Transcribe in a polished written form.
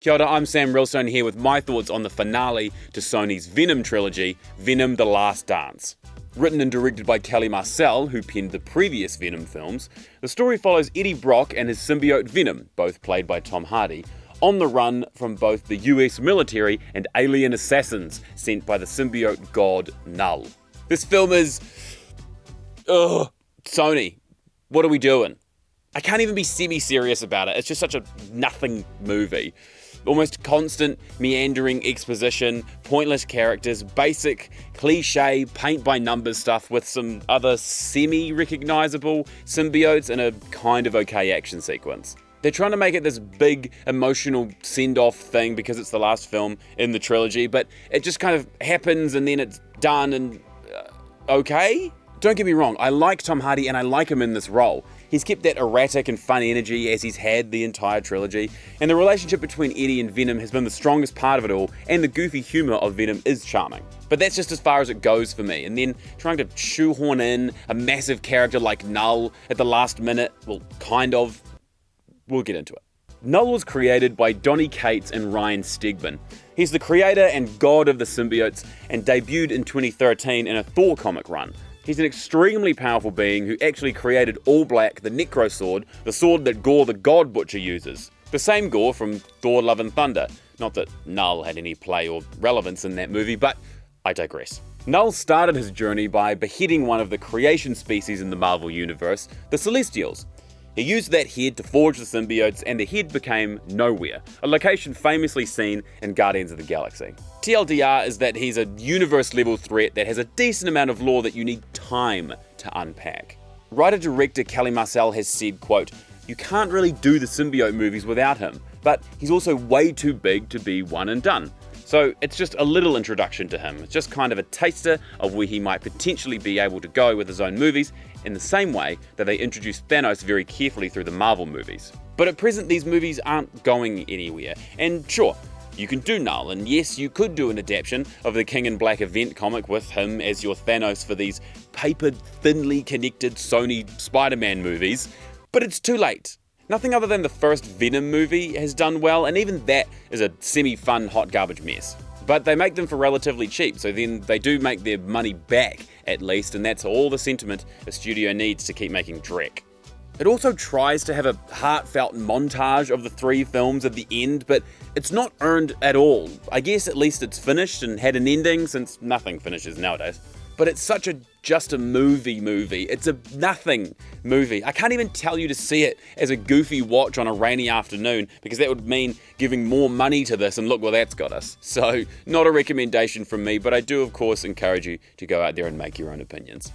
Kia ora, I'm Sam Rilstone here with my thoughts on the finale to Sony's Venom trilogy, Venom: The Last Dance. Written and directed by Kelly Marcel, who penned the previous Venom films, the story follows Eddie Brock and his symbiote Venom, both played by Tom Hardy, on the run from both the US military and alien assassins sent by the symbiote god Null. This film is... Sony, what are we doing? I can't even be semi-serious about it. It's just such a nothing movie. Almost constant meandering exposition, pointless characters, basic cliche paint-by-numbers stuff with some other semi-recognizable symbiotes and a kind of okay action sequence. They're trying to make it this big emotional send-off thing because it's the last film in the trilogy, but it just kind of happens and then it's done and okay? Don't get me wrong, I like Tom Hardy and I like him in this role. He's kept that erratic and fun energy as he's had the entire trilogy, and the relationship between Eddie and Venom has been the strongest part of it all, and the goofy humour of Venom is charming. But that's just as far as it goes for me, and then trying to shoehorn in a massive character like Null at the last minute, well, kind of, we'll get into it. Null was created by Donny Cates and Ryan Stegman. He's the creator and god of the symbiotes, and debuted in 2013 in a Thor comic run. He's an extremely powerful being who actually created All Black, the Necro Sword, the sword that Gore the God Butcher uses. The same Gore from Thor Love and Thunder. Not that Null had any play or relevance in that movie, but I digress. Null started his journey by beheading one of the creation species in the Marvel Universe, the Celestials. He used that head to forge the symbiotes, and the head became Nowhere, a location famously seen in Guardians of the Galaxy. TLDR is that he's a universe-level threat that has a decent amount of lore that you need time to unpack. Writer-director Kelly Marcel has said, quote, "You can't really do the symbiote movies without him, but he's also way too big to be one and done." So it's just a little introduction to him. It's just kind of a taster of where he might potentially be able to go with his own movies, in the same way that they introduced Thanos very carefully through the Marvel movies. But at present, these movies aren't going anywhere. And sure, you can do Null, and yes, you could do an adaptation of the King in Black event comic with him as your Thanos for these papered, thinly connected Sony Spider-Man movies, but it's too late. Nothing other than the first Venom movie has done well, and even that is a semi-fun hot garbage mess. But they make them for relatively cheap, so then they do make their money back, at least, and that's all the sentiment a studio needs to keep making Drek. It also tries to have a heartfelt montage of the three films at the end, but it's not earned at all. I guess at least it's finished and had an ending, since nothing finishes nowadays. But it's such a just a movie. It's a nothing movie. I can't even tell you to see it as a goofy watch on a rainy afternoon, because that would mean giving more money to this, and look where that's got us. So, not a recommendation from me, but I do of course encourage you to go out there and make your own opinions.